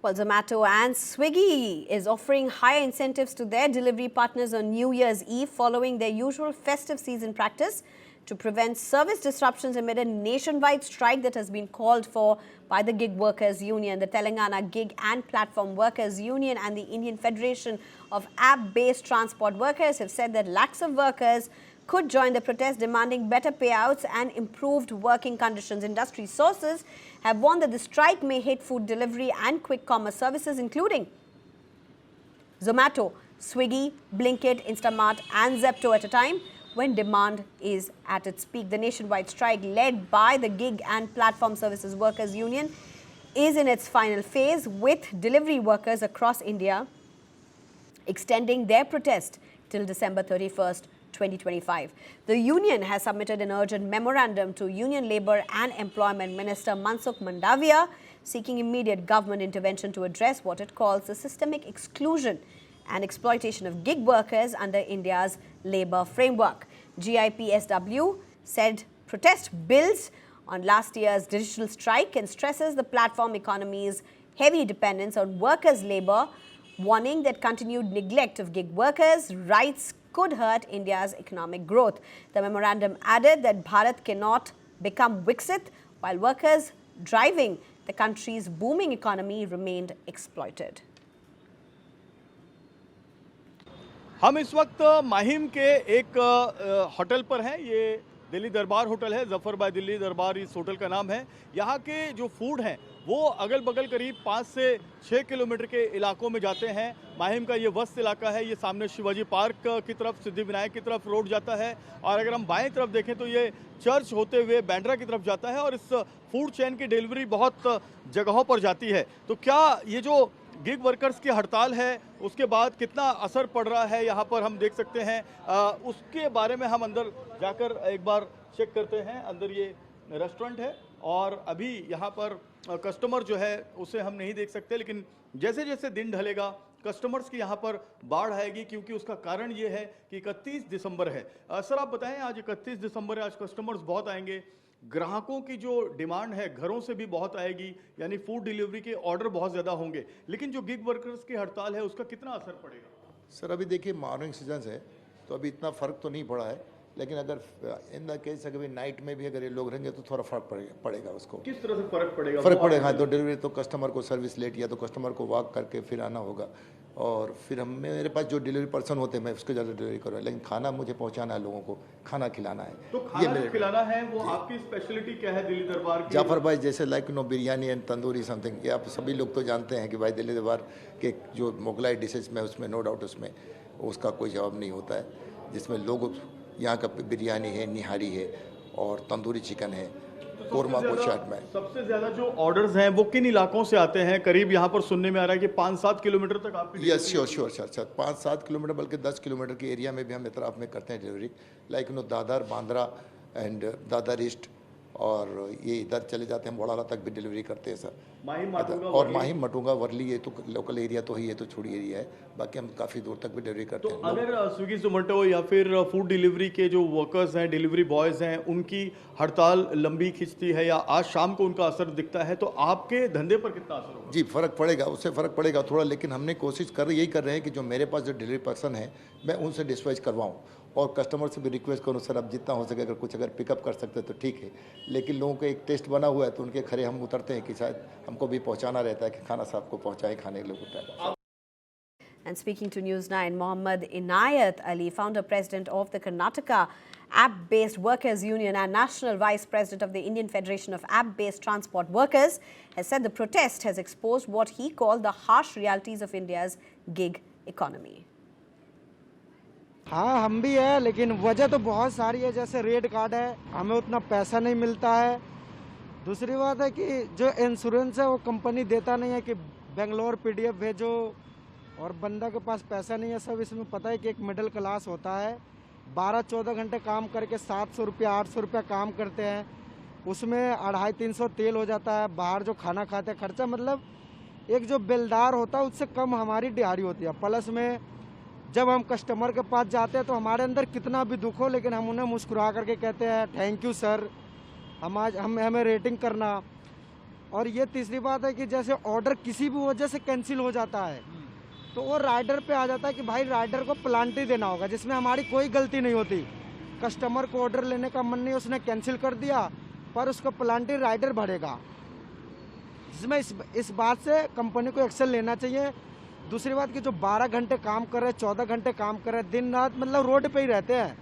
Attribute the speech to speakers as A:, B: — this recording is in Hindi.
A: Well, Zomato and Swiggy is offering higher incentives to their delivery partners on New Year's Eve following their usual festive season practice to prevent service disruptions amid a nationwide strike that has been called for by the Gig Workers Union. The Telangana Gig and Platform Workers Union and the Indian Federation of App-Based Transport Workers have said that lakhs of workers could join the protest, demanding better payouts and improved working conditions. Industry sources have warned that the strike may hit food delivery and quick commerce services, including Zomato, Swiggy, Blinkit, Instamart and Zepto at a time when demand is at its peak. The nationwide strike led by the Gig and Platform Services Workers Union is in its final phase, with delivery workers across India extending their protest till December 31st, 2025. The union has submitted an urgent memorandum to Union Labour and Employment Minister Mansukh Mandavia, seeking immediate government intervention to address what it calls the systemic exclusion and exploitation of gig workers under India's labour framework. GIPSW said protest builds on last year's digital strike and stresses the platform economy's heavy dependence on workers' labour, warning that continued neglect of gig workers' rights could hurt India's economic growth. The memorandum added that Bharat cannot become Viksit while workers driving the country's booming economy remained exploited.
B: हम इस वक्त माहिम के एक होटल पर हैं। ये दिल्ली दरबार होटल है, जफर बाय दिल्ली दरबार इस होटल का नाम है। यहाँ के जो फूड हैं वो अगल बगल करीब 5 से 6 किलोमीटर के इलाकों में जाते हैं। माहिम का ये वस्त इलाका है, ये सामने शिवाजी पार्क की तरफ, सिद्धिविनायक की तरफ रोड जाता है और अगर हम बाएं तरफ देखें तो ये चर्च होते हुए बांद्रा की तरफ जाता है और इस फूड चेन की डिलीवरी बहुत जगहों पर जाती है। तो क्या ये जो गिग वर्कर्स की हड़ताल है उसके बाद कितना असर पड़ रहा है यहाँ पर हम देख सकते हैं, उसके बारे में हम अंदर जाकर एक बार चेक करते हैं। अंदर ये रेस्टोरेंट है और अभी यहाँ पर कस्टमर जो है उसे हम नहीं देख सकते, लेकिन जैसे जैसे दिन ढलेगा कस्टमर्स की यहाँ पर बाढ़ आएगी, क्योंकि उसका कारण ये है कि 31 दिसंबर है। सर आप बताएं, आज 31 दिसंबर है, आज कस्टमर्स बहुत आएंगे, ग्राहकों की जो डिमांड है घरों से भी बहुत आएगी, यानी फूड डिलीवरी के ऑर्डर बहुत ज़्यादा होंगे, लेकिन जो गिग वर्कर्स की हड़ताल है उसका कितना असर पड़ेगा?
C: सर अभी देखिए मॉर्निंग सीजन है तो अभी इतना फ़र्क तो नहीं पड़ा है, लेकिन अगर इन द केस अगर नाइट में भी अगर ये लोग रहेंगे तो थोड़ा फर्क पड़ेगा उसको।
B: किस तरह से फर्क पड़ेगा?
C: फर्क पड़ेगा तो डिलीवरी तो कस्टमर को सर्विस लेट या तो कस्टमर को वॉक करके फिर आना होगा और फिर हम मेरे पास जो डिलीवरी पर्सन होते हैं मैं उसके ज़्यादा डिलीवरी करूँ, लेकिन खाना मुझे पहुंचाना है, लोगों को खाना खिलाना है।
B: तो खाना जो खिलाना है वो आपकी स्पेशलिटी क्या है दिल्ली दरबार की?
C: जाफर भाई जैसे like biryani and tandoori something, ये आप सभी लोग तो जानते हैं कि भाई दिल्ली दरबार के जो मुगलाई डिशेज में उसमें नो डाउट उसमें उसका कोई जवाब नहीं होता है, जिसमें लोग यहाँ का बिरयानी है, निहारी है और तंदूरी चिकन है, कोरमा गोश्त में।
B: सबसे ज्यादा जो ऑर्डर्स हैं वो किन इलाकों से आते हैं? करीब यहाँ पर सुनने में आ रहा है कि 5-7 किलोमीटर तक आपकी?
C: यस श्योर सर 5-7 किलोमीटर बल्कि 10 किलोमीटर के एरिया में भी हम इतराफ में करते हैं delivery, like Dadar, Bandra and Dadar east, और ये इधर चले जाते हैं बोड़ाला तक भी डिलीवरी करते हैं सर। और माहिम मटूंगा वर्ली ये तो लोकल एरिया तो ही, ये तो छोटी एरिया है, बाकी हम काफ़ी दूर तक भी डिलीवरी करते हैं।
B: तो अगर स्विगी जोमेटो या फिर फूड डिलीवरी के जो वर्कर्स हैं, डिलीवरी बॉयज़ हैं, उनकी हड़ताल लंबी खिंचती है या आज शाम को उनका असर दिखता है तो आपके धंधे पर कितना असर होगा?
C: जी फ़र्क पड़ेगा, उससे फ़र्क पड़ेगा थोड़ा, लेकिन हमने कोशिश यही कर रहे हैं कि जो मेरे पास जो डिलीवरी पर्सन है मैं उनसे डिस्पैच करवाऊँ और कस्टमर से भी रिक्वेस्ट करूँ सर अब जितना हो सके अगर कुछ अगर पिकअप कर सकते तो ठीक है, लेकिन लोगों का एक टेस्ट बना हुआ है तो उनके खरे हम उतरते हैं कि शायद हमको भी पहुंचाना रहता है कि खाना साहब को पहुंचाएं, खाने के लिए।
A: And speaking to News 9, Mohammad Inayat Ali, founder president of the Karnataka App-Based Workers Union and National Vice President of the Indian Federation of App-Based Transport Workers, has said the protest has exposed what he called the harsh realities of India's gig economy.
D: हाँ हम भी है, लेकिन वजह तो बहुत सारी है, जैसे रेड कार्ड है, हमें उतना पैसा नहीं मिलता है। दूसरी बात है कि जो इंश्योरेंस है वो कंपनी देता नहीं है कि बेंगलोर पीडीएफ भेजो, और बंदा के पास पैसा नहीं है। सब इसमें पता है कि एक मिडिल क्लास होता है, 12-14 घंटे काम करके 700 रुपया 800 रुपया काम करते हैं, उसमें 250-300 तेल हो जाता है, बाहर जो खाना खाते हैं खर्चा, मतलब एक जो बिलदार होता है उससे कम हमारी दिहाड़ी होती है। प्लस में जब हम कस्टमर के पास जाते हैं तो हमारे अंदर कितना भी दुख हो, लेकिन हम उन्हें मुस्कुरा करके कहते हैं थैंक यू सर, हमें रेटिंग करना। और ये तीसरी बात है कि जैसे ऑर्डर किसी भी वजह से कैंसिल हो जाता है तो वो राइडर पे आ जाता है कि भाई राइडर को प्लांटी देना होगा, जिसमें हमारी कोई गलती नहीं होती। कस्टमर को ऑर्डर लेने का मन नहीं, उसने कैंसिल कर दिया, पर उसको प्लांटी राइडर भरेगा, जिसमें इस बात से कंपनी को एक्शन लेना चाहिए। दूसरी बात कि जो 12 घंटे काम कर रहे हैं, 14 घंटे काम कर रहे हैं, दिन रात मतलब रोड पे ही रहते हैं,